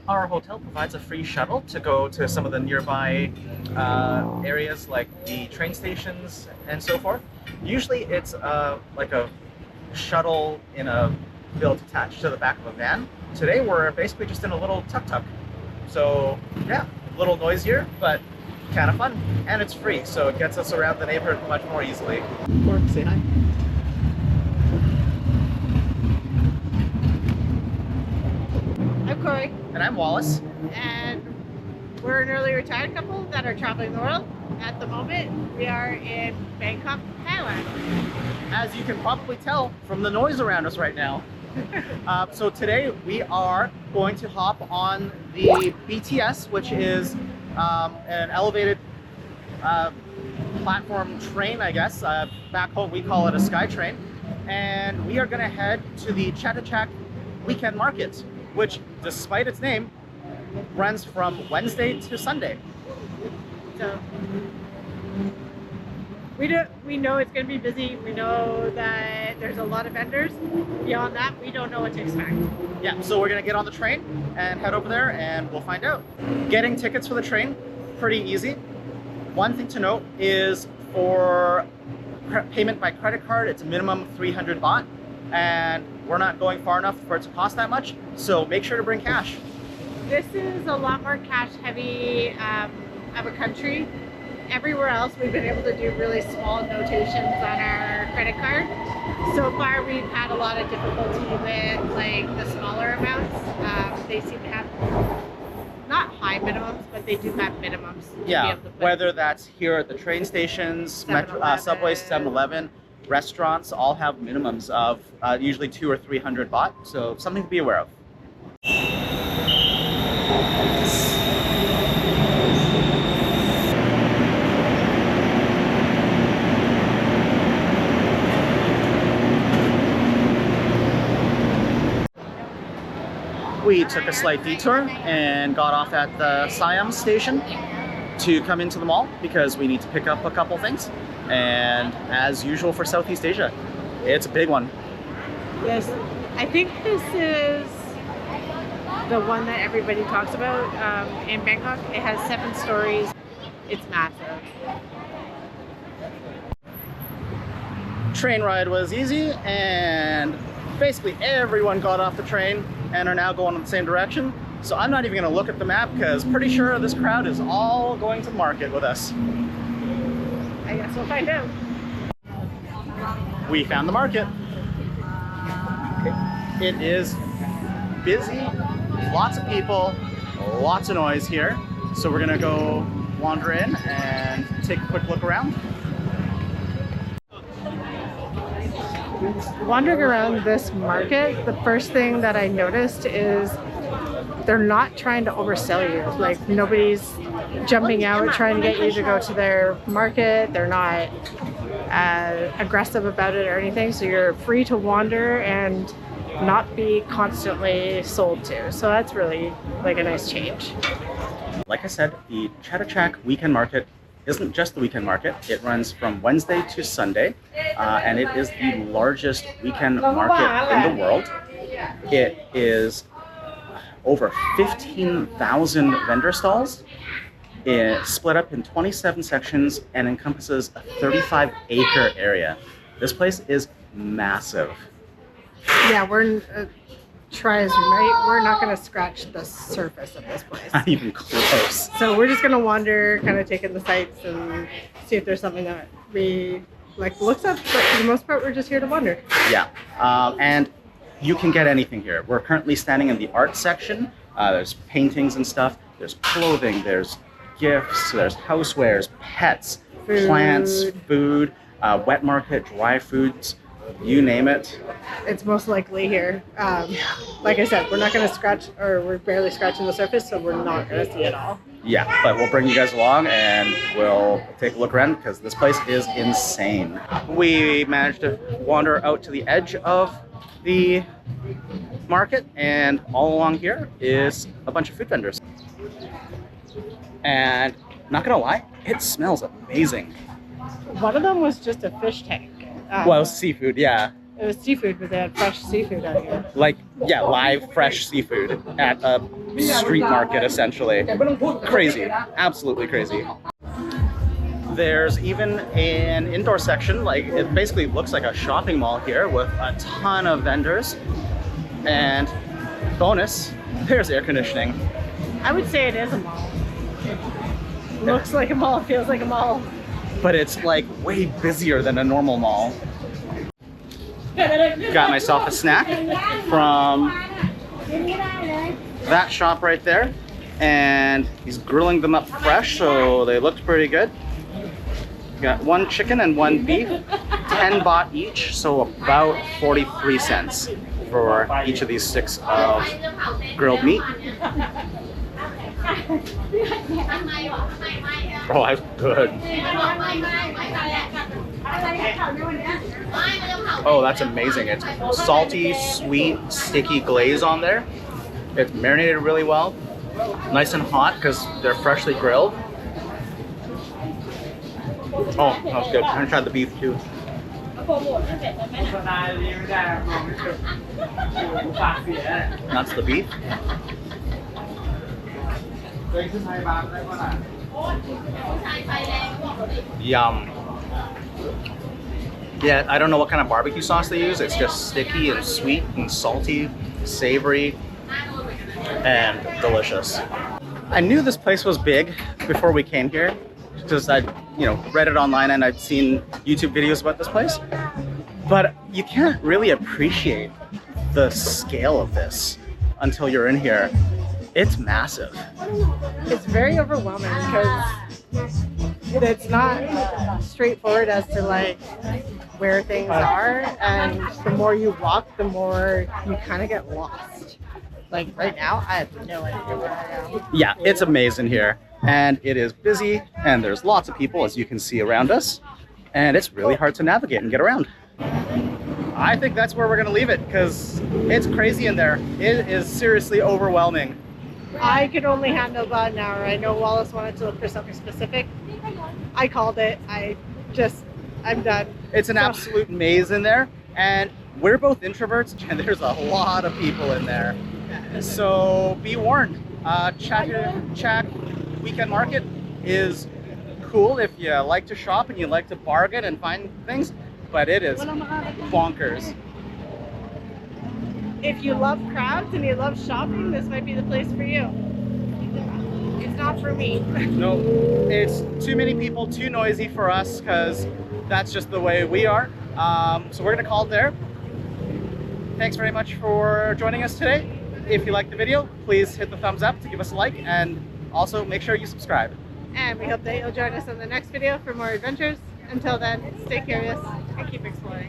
our hotel provides a free shuttle to go to some of the nearby areas like the train stations and so forth. Usually it's like a shuttle in a built attached to the back of a van. Today we're basically just in a little tuk-tuk. So yeah, a little noisier, but kind of fun. And it's free, so it gets us around the neighborhood much more easily. Or say hi. I'm Cory. And I'm Wallace. And we're an early retired couple that are traveling the world. At the moment, we are in Bangkok, Thailand. As you can probably tell from the noise around us right now. So today we are going to hop on the BTS, which is an elevated platform train, I guess. Back home we call it a sky train. And we are going to head to the Chatuchak Weekend Market, which, despite its name, runs from Wednesday to Sunday. So we know it's going to be busy. We know that there's a lot of vendors. Beyond that, we don't know what to expect. Yeah, so we're going to get on the train and head over there and we'll find out. Getting tickets for the train, pretty easy. One thing to note is for payment by credit card, it's a minimum of 300 baht, and we're not going far enough for it to cost that much, so make sure to bring cash. This is a lot more cash heavy of a country. Everywhere else we've been able to do really small notations on our credit card. So far we've had a lot of difficulty with like the smaller amounts. They seem to have not high minimums, but they do have minimums. Yeah, whether that's here at the train stations, Subway, 7-Eleven, restaurants, all have minimums of usually 200 or 300 baht, so something to be aware of. We took a slight detour and got off at the Siam station to come into the mall because we need to pick up a couple things. And as usual for Southeast Asia, it's a big one. Yes, I think this is the one that everybody talks about in Bangkok. It has 7 stories. It's massive. Train ride was easy, and basically everyone got off the train and are now going in the same direction. So I'm not even going to look at the map because pretty sure this crowd is all going to the market with us. I guess we'll find out. We found the market. It is busy, lots of people, lots of noise here. So we're gonna go wander in and take a quick look around. Wandering around this market, the first thing that I noticed is they're not trying to oversell you. Like, nobody's jumping out trying to get you to go to their market. They're not aggressive about it or anything. So you're free to wander and not be constantly sold to. So that's really like a nice change. Like I said, the Chatuchak Weekend Market isn't just the weekend market. It runs from Wednesday to Sunday, and it is the largest weekend market in the world. It is over 15,000 vendor stalls. It's split up in 27 sections and encompasses a 35-acre area. This place is massive. Yeah, we're try as we might, we're not going to scratch the surface of this place. Not even close. So we're just going to wander, kind of taking the sights and see if there's something that we like looks up. But for the most part, we're just here to wander. Yeah, and you can get anything here. We're currently standing in the art section. There's paintings and stuff. There's clothing. There's gifts. There's housewares, pets, plants, food, wet market, dry foods. You name it. It's most likely here. Like I said, we're not going to scratch, or we're barely scratching the surface, so we're not going to see it all. Yeah, but we'll bring you guys along and we'll take a look around because this place is insane. We managed to wander out to the edge of the market, and all along here is a bunch of food vendors. And not gonna lie, it smells amazing. One of them was just a fish tank. Well, seafood, yeah. It was seafood, but they had fresh seafood out here. Like, yeah, live, fresh seafood at a street market, essentially. Crazy. Absolutely crazy. There's even an indoor section, like it basically looks like a shopping mall here with a ton of vendors. And bonus, there's air conditioning. I would say it is a mall. It looks like a mall, feels like a mall. But it's like way busier than a normal mall. Got myself a snack from that shop right there. And he's grilling them up fresh, so they looked pretty good. Got one chicken and one beef, 10 baht each, so about 43 cents for each of these sticks of grilled meat. Oh, that's good. Oh, that's amazing. It's salty, sweet, sticky glaze on there. It's marinated really well. Nice and hot because they're freshly grilled. Oh, that was good. I'm gonna try the beef too. That's the beef. Yum. Yeah, I don't know what kind of barbecue sauce they use. It's just sticky and sweet and salty, savory, and delicious. I knew this place was big before we came here because I, read it online and I'd seen YouTube videos about this place. But you can't really appreciate the scale of this until you're in here. It's massive. It's very overwhelming because it's not straightforward as to like where things are, and the more you walk, the more you kind of get lost. Like right now, I have no idea where I am. Yeah, it's amazing here. And it is busy, and there's lots of people, as you can see around us. And it's really hard to navigate and get around. I think that's where we're going to leave it, because it's crazy in there. It is seriously overwhelming. I could only handle about an hour. I know Wallace wanted to look for something specific. I called it. I'm done. It's an absolute maze in there, and we're both introverts, and there's a lot of people in there. So be warned. Chatuchak Weekend Market is cool if you like to shop and you like to bargain and find things, but it is bonkers. If you love crowds and you love shopping, this might be the place for you. It's not for me. No, it's too many people, too noisy for us, because that's just the way we are. So we're gonna call it there. Thanks very much for joining us today. If you liked the video, please hit the thumbs up to give us a like, and also make sure you subscribe. And we hope that you'll join us on the next video for more adventures. Until then, stay curious and keep exploring.